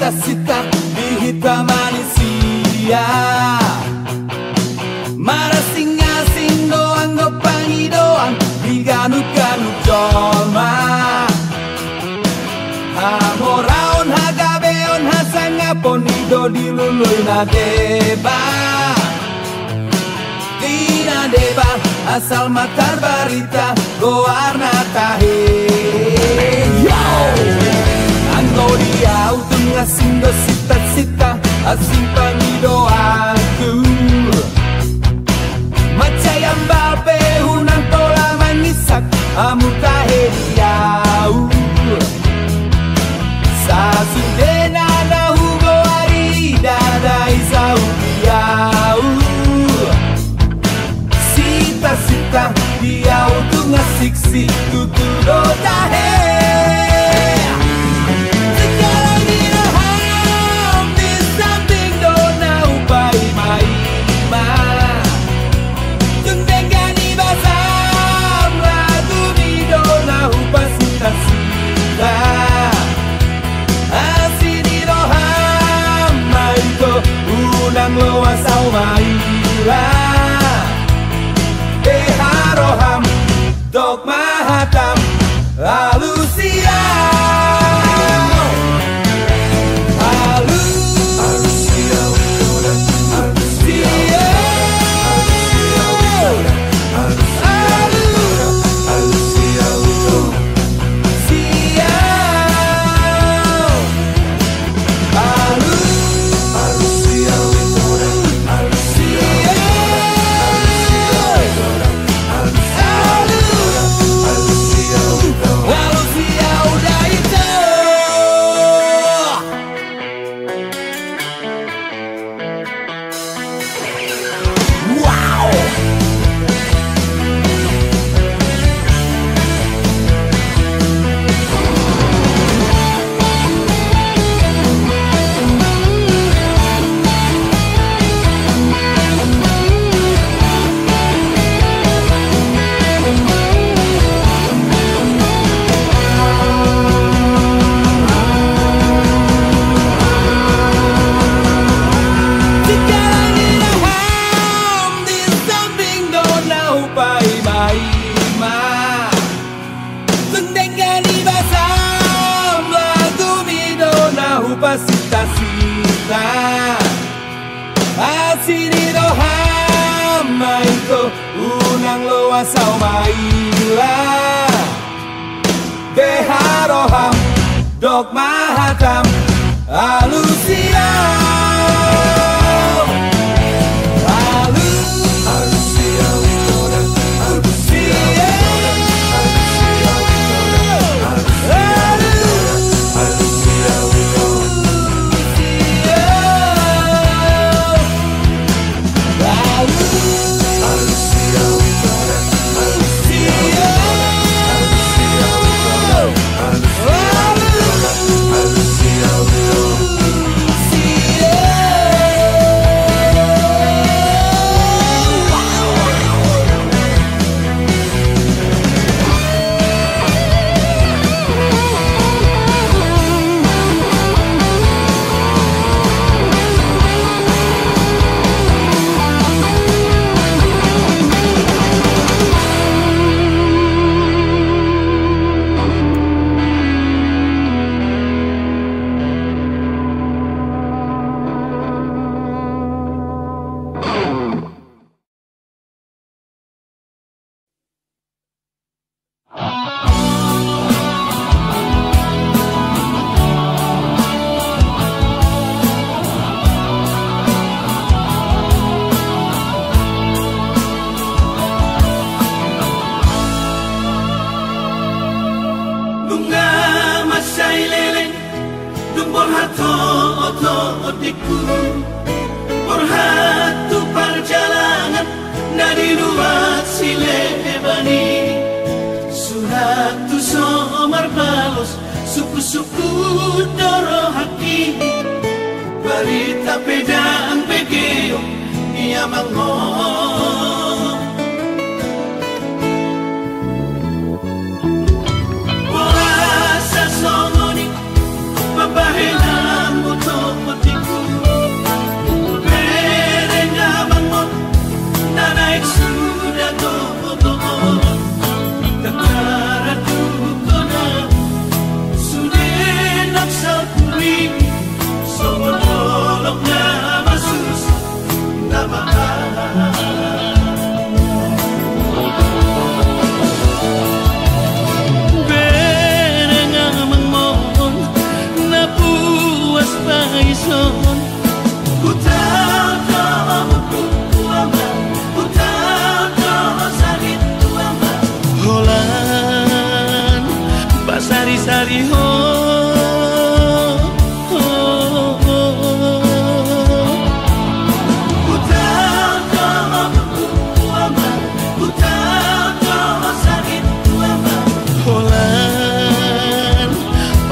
Sita di hitam manusia, marasing-asing doang gopangi doang diganuk-ganuk jolma. Hamoraon hagabeon hasangapon ido diluluy na deba. Tina deba asal matar barita goarna tahe. Anggo dia utung asing do sita-sita asing pangido aku. Macayang bape hunang tola manisak amu tahe diau. Sasundena na hugo ari dadai sau diau. Sita-sita dia utung asik-sik tutudo tahe. Loas ao maila Deharoham Dok mahatam Alusia Sita-sita asini doham maito unang loas au maila Deharoham Dok mahatam Alusia Satu somar balos suku-suku doro haki Barita pedang pegeo Ia mangong Puasa songoni Papahelang utok petiku Berenga mangong Nanaik sudah toh-toh Tetara tukona Sudah naksal puri Somololok na masus Nama Berenga mangmon Na puas paison Utau toh kuama Utau toh sarit kuama Holan Basari-sari ho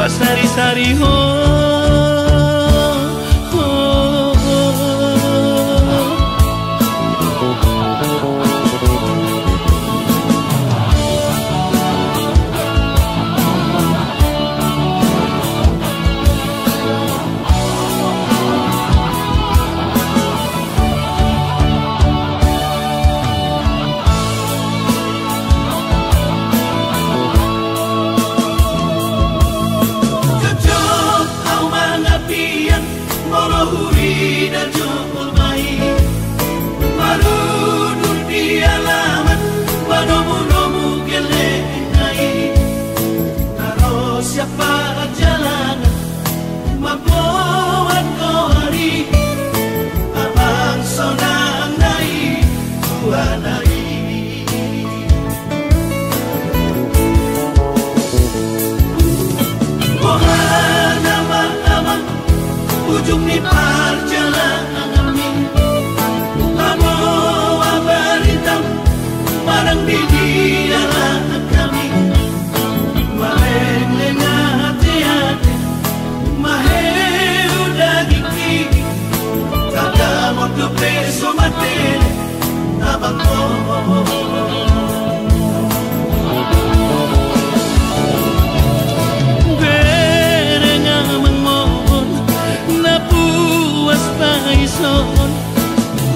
Sari-sari ho Huri dan jokul mai Marudun di alamat Panomu-nomu gelengai Naro siapa jalanan Mapoan kohari Abang sonang nai Tuanai Mohana amang ujung ni perjalanan kami Bawa baritam Marang di dialah kami Maheng lengah hati-hati Maheng udah gigi Kata mau ke peso mati Abang Paison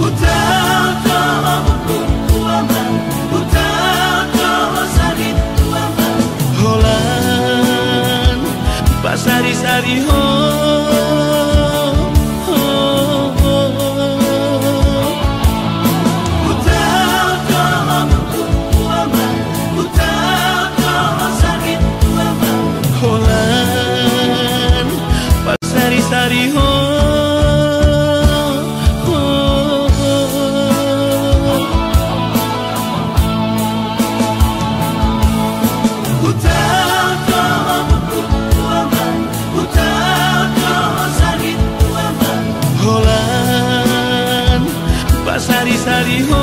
Utau toh kuama Utau toh sarit kuama Holan Basari-sari ho Utau toh kuama Utau toh sarit kuama Holan Basari-sari ho Sari-sari ho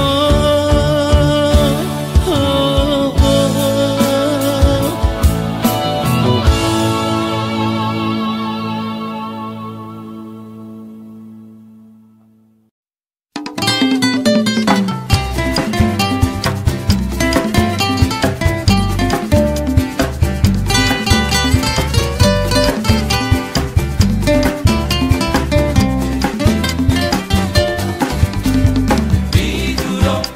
Duduk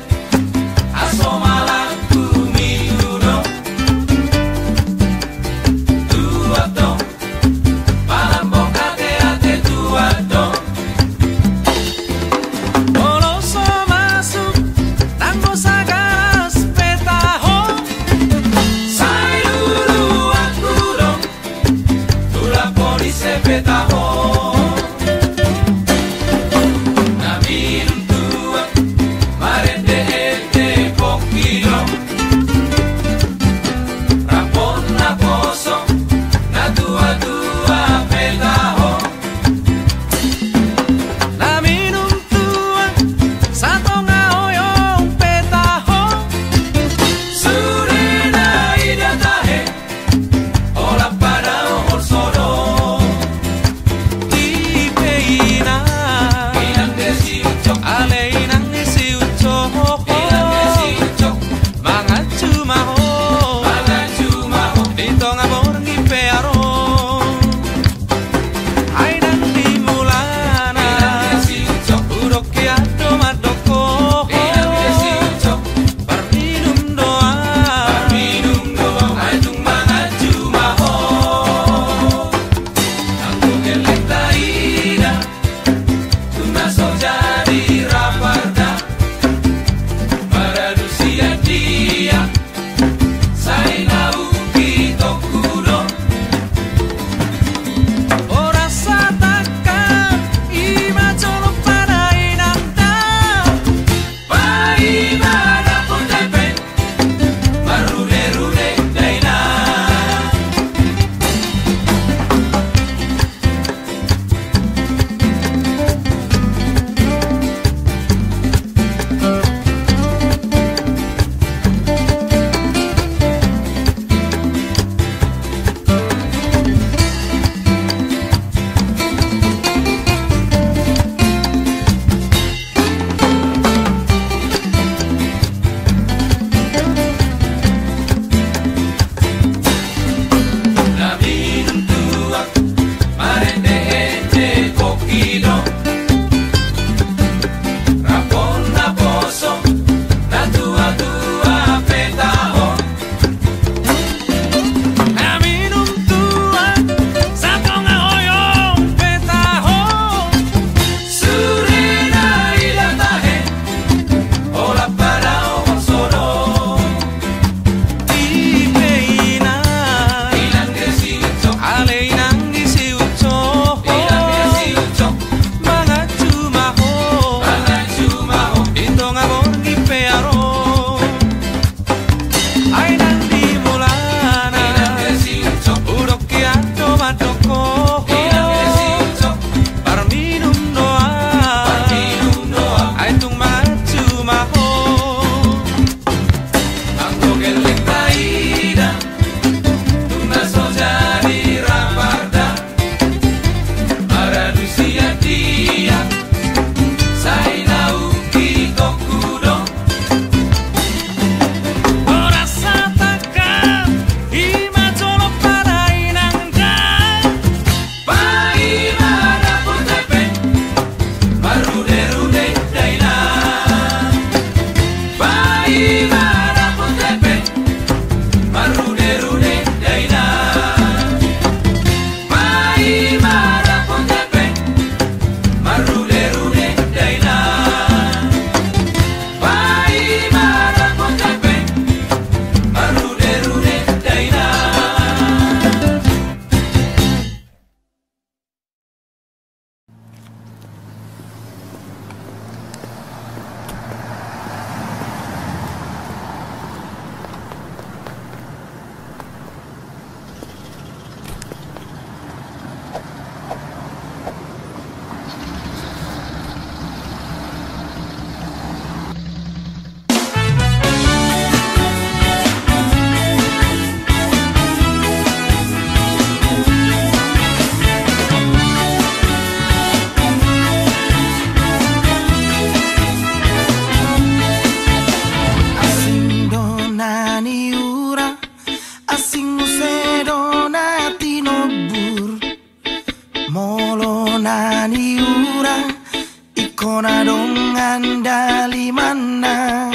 dali mana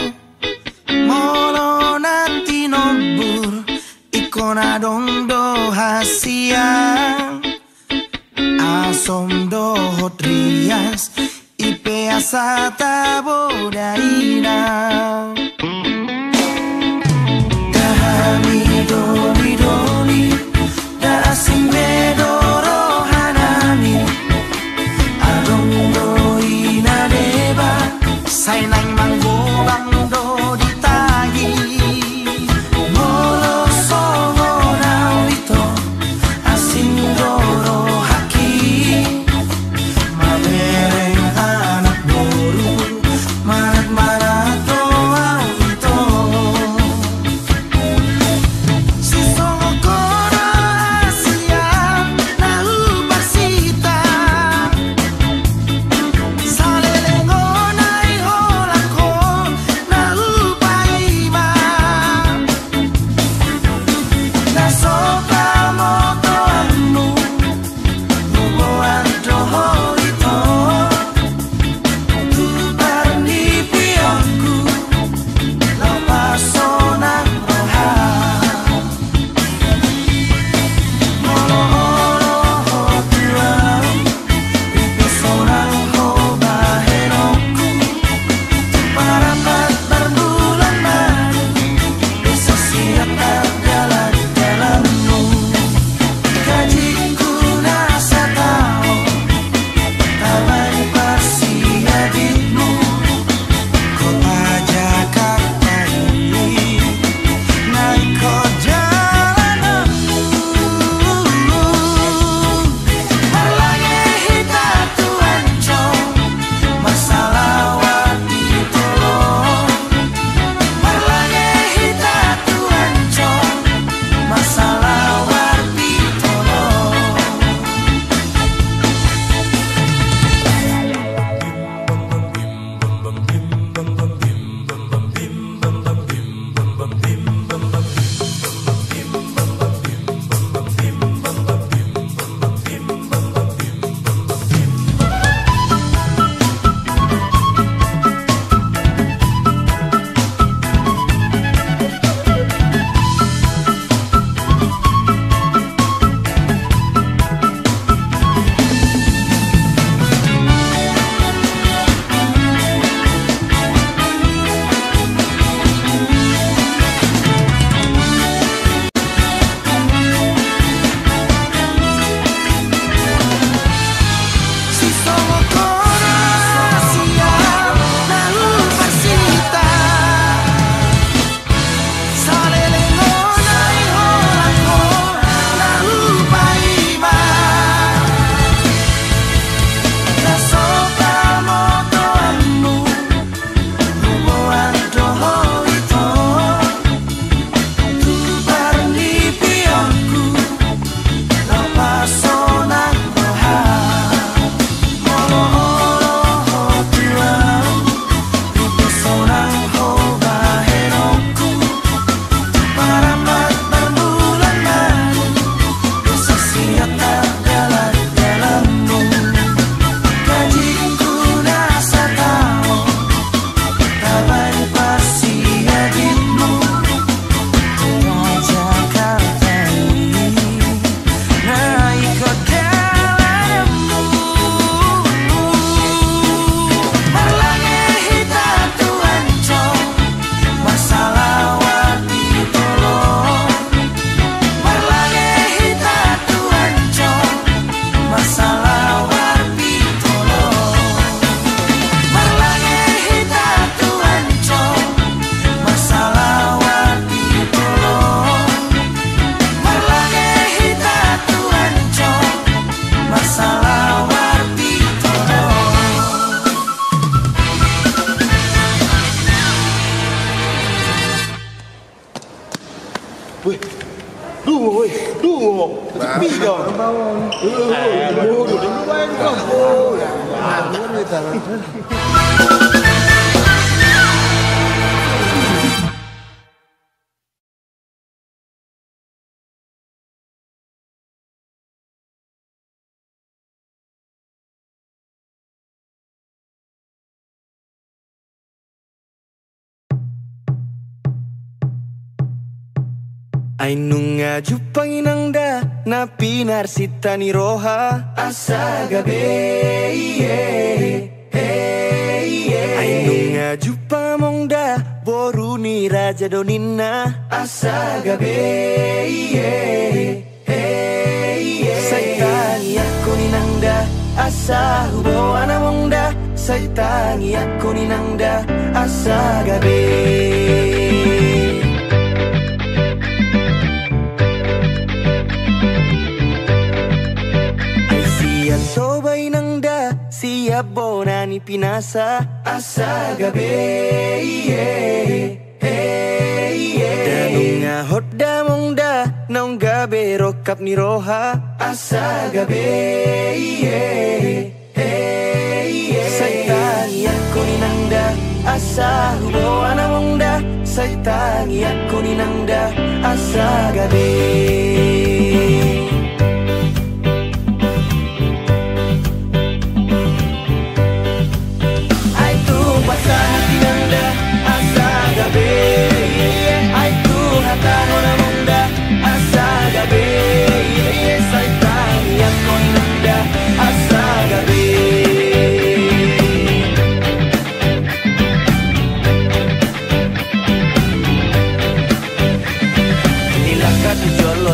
molo nanti nobur ikona dong do hasiang asom do hodrias ipe asata bodaina dahami doli doli da asing bedoro hanami adong do ina deba sainang manggo bangdo ditahi molo songo nawito asing doro haki mabereng anak boru marat marat to awito si songo kono asian nahu basita saleleng onai holako nahu paima na sopa moto anu nubo ando holito tu parni pionku lapaso nang roha molo olo ho tuang ipiso nang ho baheroku parapat berbulan madu bisa siap adalah di dalammu gajiku nasa tahu tabari pasti adikmu kota Jakarta ini naik ke jalanmu malange hita tuancong masalah wati tolong malange hita tuancong masalah wati tolong si songo kono asian nahu basita saleleng onai holako nahu paima na sopa moto anu nubo ando holito tu parni pionku lapaso nang roha molo olo ho tuang ipiso nang ho baheroku parapat berbulan madu bisa siap adalah di dalammu gajiku nasa tahu tabari pasti adikmu kota Jakarta ini naik ke jalanmu malange hita tuancong masalah wati tolong malange hita tuancong masalah wati tolong malange hita tuancong masalah wati tolong malange hita tuancong masalah wati tolong Wih, dungo, wih, dungo. Sepi dong. Duduk di luar. Ainunga jupanginangda na pinarsitani roha asagabe Ainunga jupamongda boruni raja donina asagabe Saitani aku ninangda asa hubo anamongda Saitani aku ninangda asagabe Sobay nang da siya bonani pinasa asagabe Danunga hodda mongda naong gabe rokap ni roha asagabe Saitani ako ninangda asa hubo anamongda Saitani ako ninangda asagabe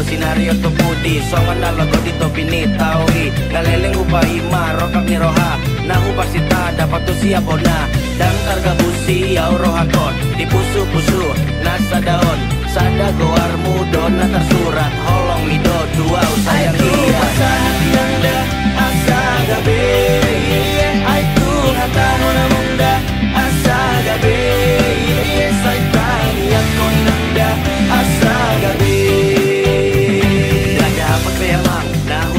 Sinario to pudi, songan na lago dito pinitawi Galeleng upahi marokap ni roha Nahupak sita dapat tu siapa na Dan karga busi au rohakon Di pusu-pusu nasa daun Sada goar mudo na tersurat Holong mido dua sayang dia Aitu hati nanda asa gabe Aitu hata nona munda asa gabe Saitani aku nanda asa gabe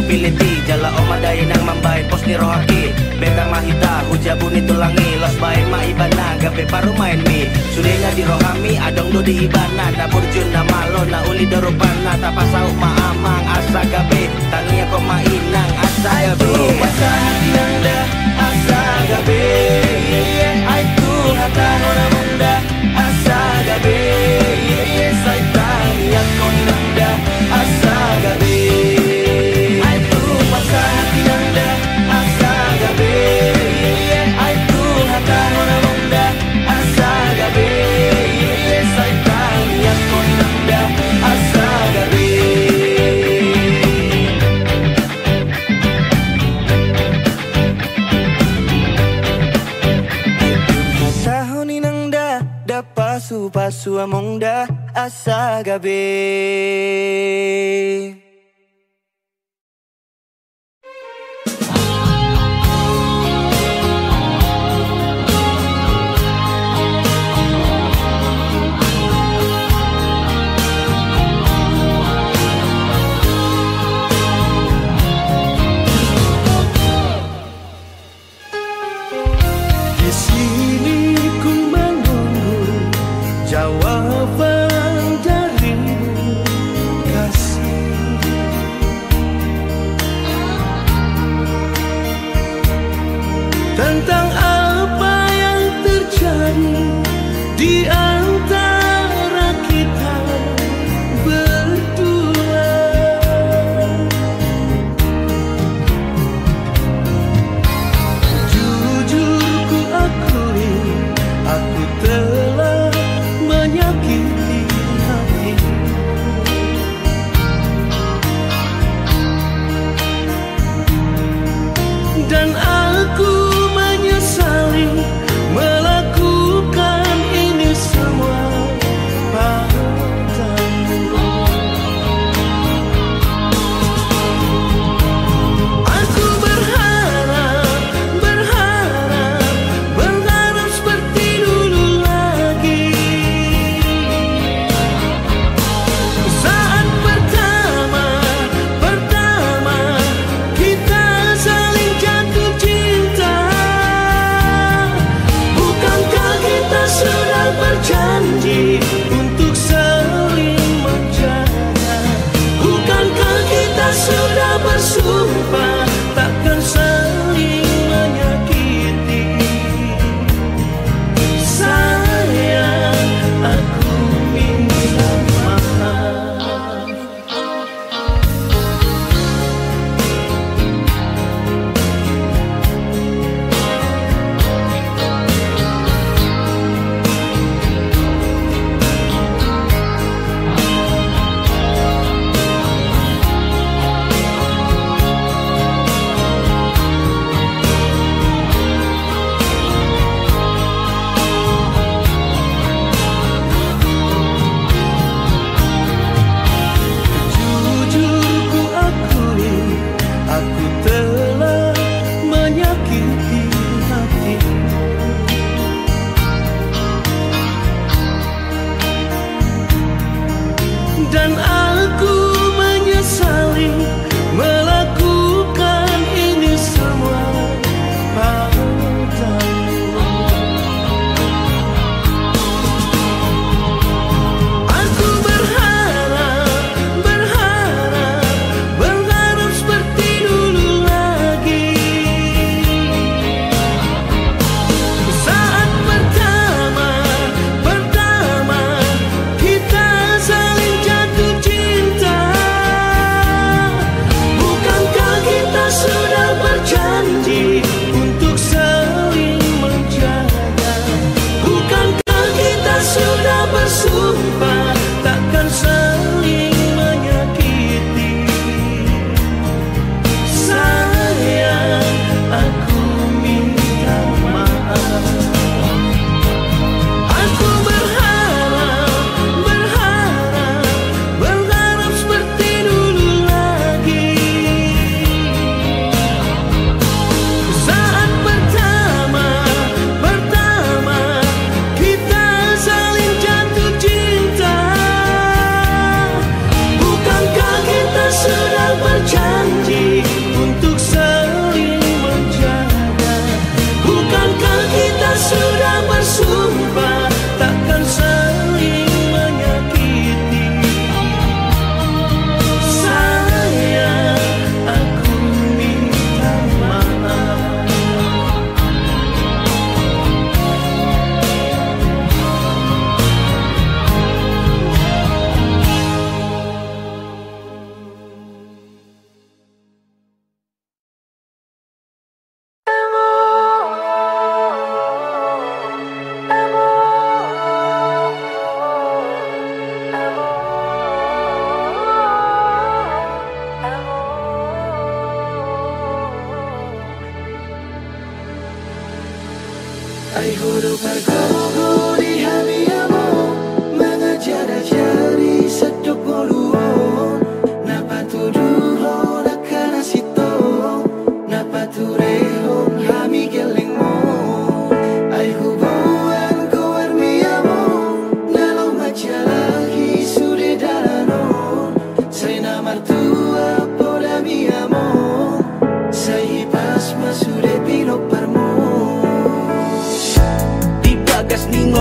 Piliti jala omadaya nang mambayad pos ni rohaki Bentang mahita hujabu ni tulangi Los bayan maibana gabe paru main mi Sudah nga di rohami adong do di ibana Na burjun na malo na uli dorupana Tapasau maamang asa gabe Tangi ako mainang asa gabe Aitu pasahati nanda asa gabe Aitu hata nona munda asa gabe Saitani ako nanda asa gabe Pasu amongda asagabe Jawaban darimu kasih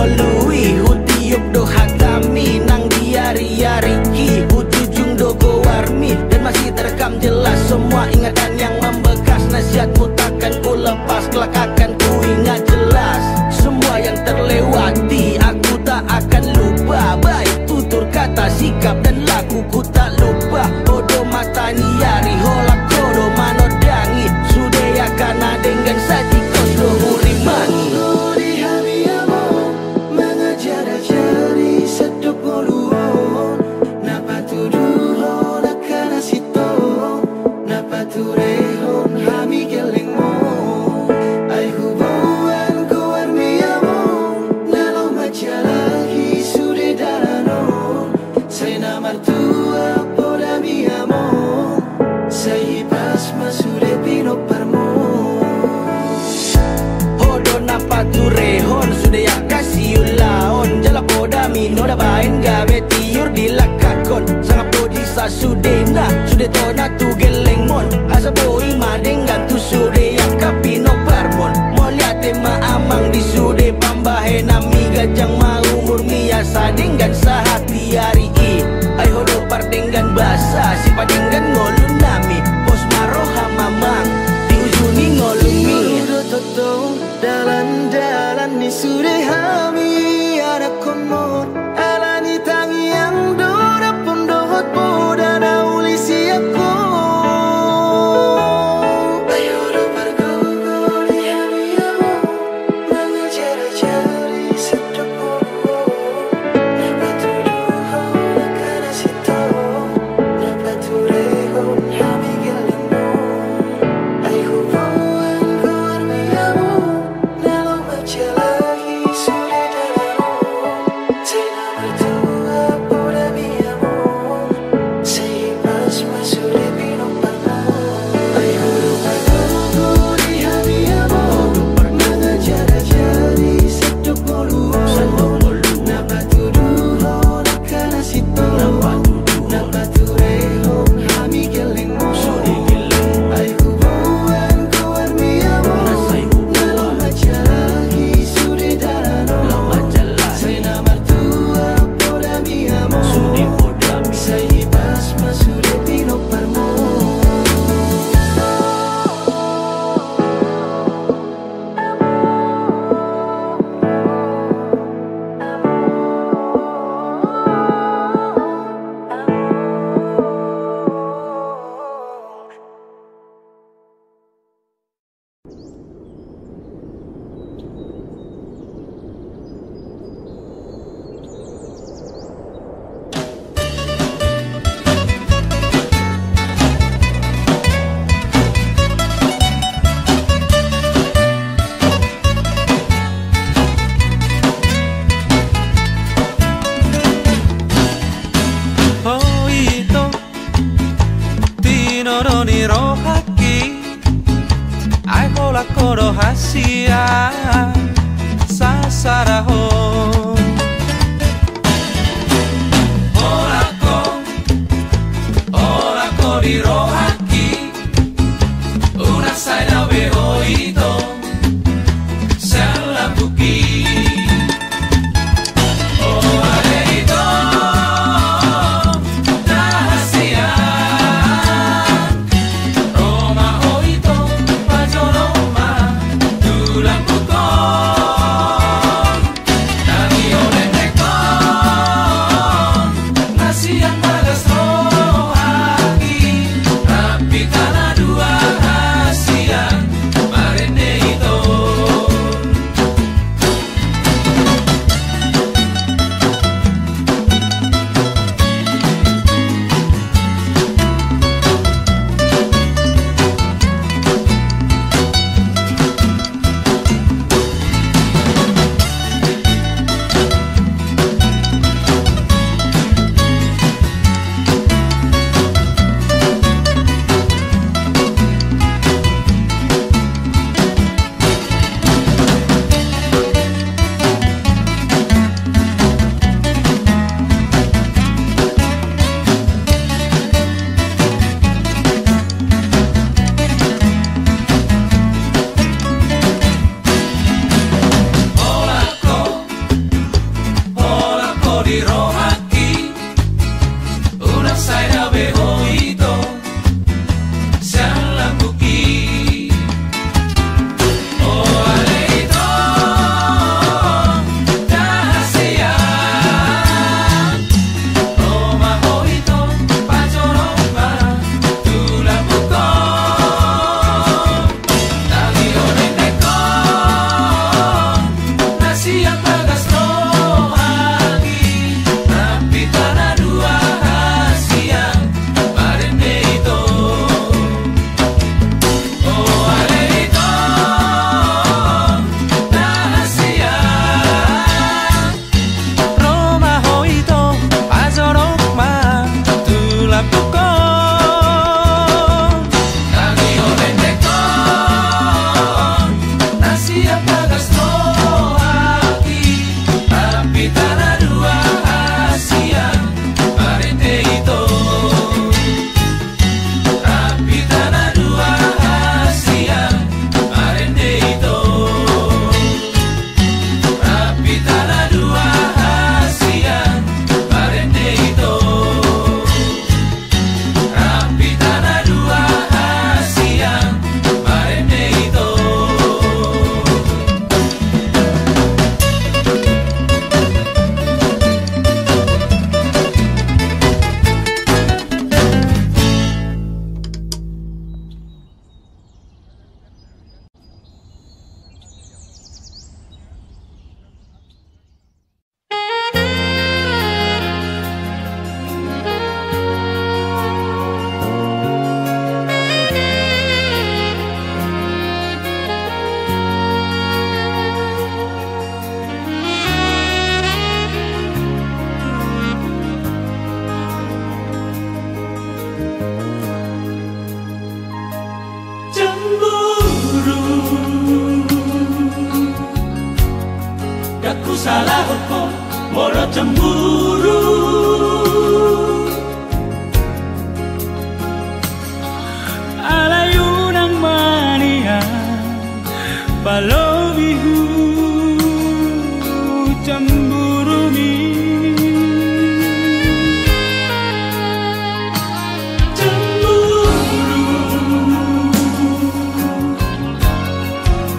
ngolui hutiup do hatami nang diari-ari ki ujung do go warmi dan masih terekam jelas semua ingatan yang membekas. Nasihatmu takkan ku lepas, kelak akan ku ingat jelas. Semua yang terlewati aku tak akan lupa. Baik tutur kata, sikap dan lakuku tak lupa. Odo matani yari holak kodo manodangi sudaya kana dengan sati kodo urimani. Turehon sudah ya kasih ulaon jala poda mino da bain gawe tiur dilakakon sangat podi sa sudena sudah tona tu gelengmon asa boi madengan tu sudah ya kapino parmon moliate ma amang di sudah pambahe nami gajang ma umur miasa dengan sahati hari i ay hodo pardengan basa si padengan ngolun nami pos maroha mamang di ujuni ngolumi dalan-dalan ni sudah hami ada komod alani tangi yang dora pun dohot poda na ulisi aku ayo pergo di hami amo mengejar-cari sedepo dapat tuduh karena situ dapat tureho hami gelemo ayo Lampu salah hukum moro cemburu. Alayunang mania balobihu cemburu mi.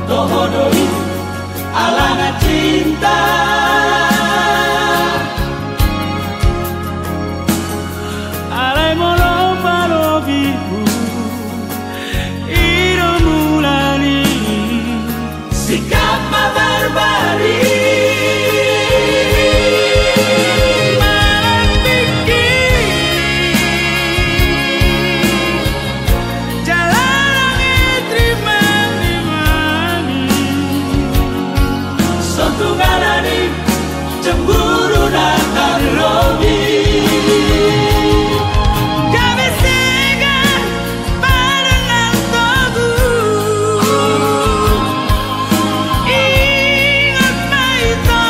Tohodoi alana cinta, alai molo palobihu iro mulani sikap barbari. Cemburu datang lobi, kami singgah barengan tobu. Ingat maito,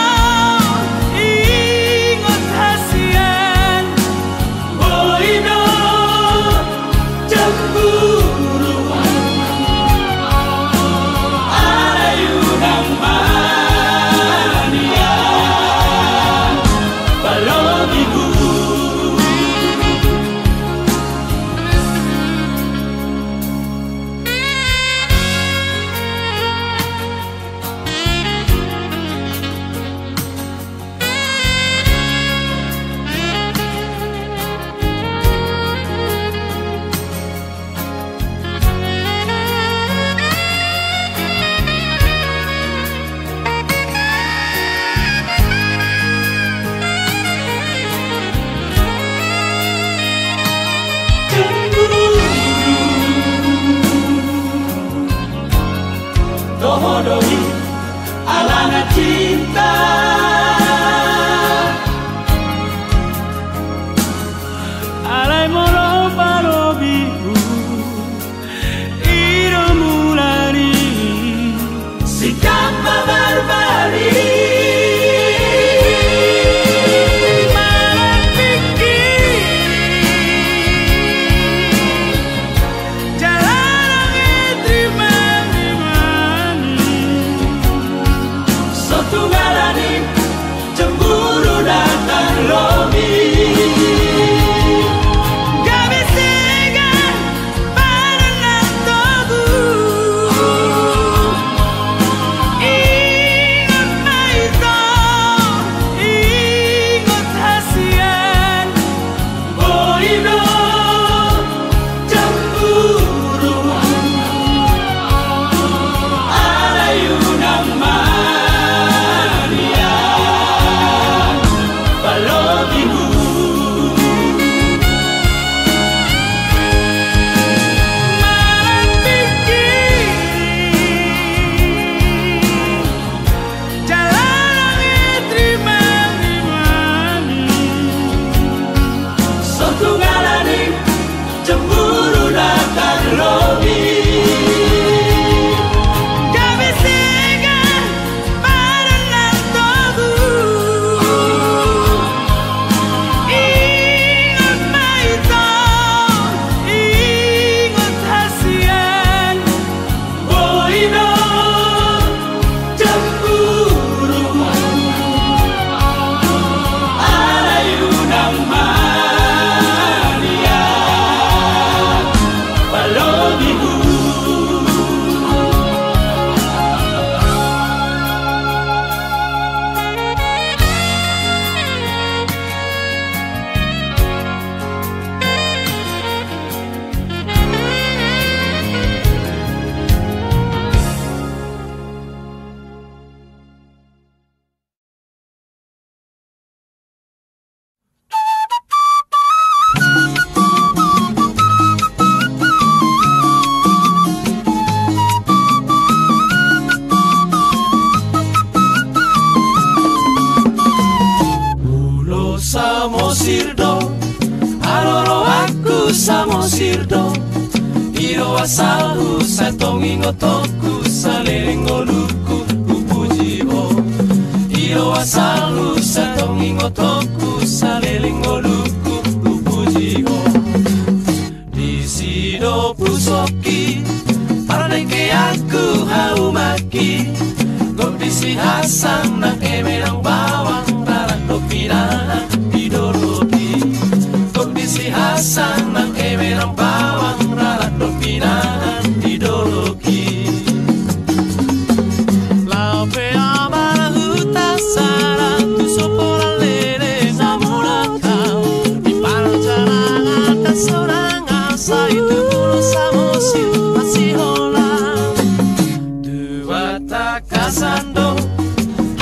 ingat hasian, boino cemburu. Alayunang mania balobihu. Tohodoi alana cinta, alai molo palobihu iro mulani sikap barbari. Cemburu datang lobi, kami singgah barengan tobu. Ingat maito, ingat hasian, boino cemburu. Alayunang mania balobihu. Malam pikir jalan terima-terima suatu ngalani cemburu datang lobi, kami singgah barengan tobu. Ingat maito, ingat hasian, boino cemburu. Alayunang mania balobihu. Samosirdo, aloro aku samosirdo. Iro asalku satongi ngotoku saleng ngoluku upujibo. Iro asalu sa tongingo toku sa lelingo luku lupujigo. Di sido pusoki para ke aku haumaki. Kondisi hasang ng eme ng bawang rarak do pinana idologi. Kondisi hasang ng eme ng bawang rarak do pinana idologi.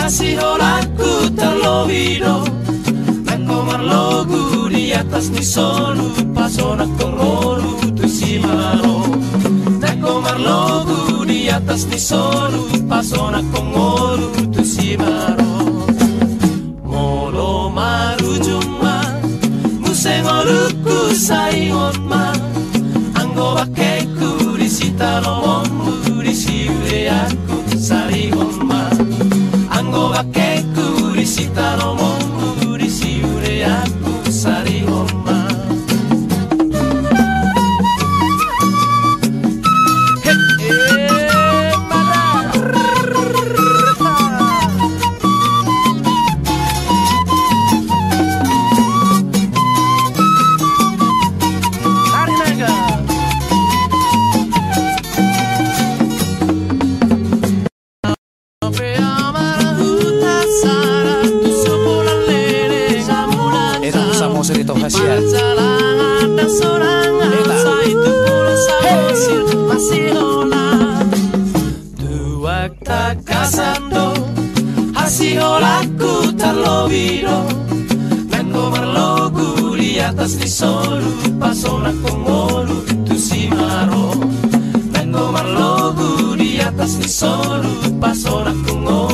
Masih holaku terlovido, nako marlogu di atas ni solu pasona kongolu tu simaro. Nako marlogu di atas ni solu pasona kongolu tu simaro. Molo marujuma musengoluku saingon ma, anggo bakeku di sitalomu di siure aku saringon ma. Anggo bakeku di sitalomu di siure aku saringon ma. Serito Hasian. Duak tak kasando hasiholaku terlovido, nako marlogu di atas ni solu pasona kongolu tu simaro. Nako marlogu di atas ni solu pasona kongolu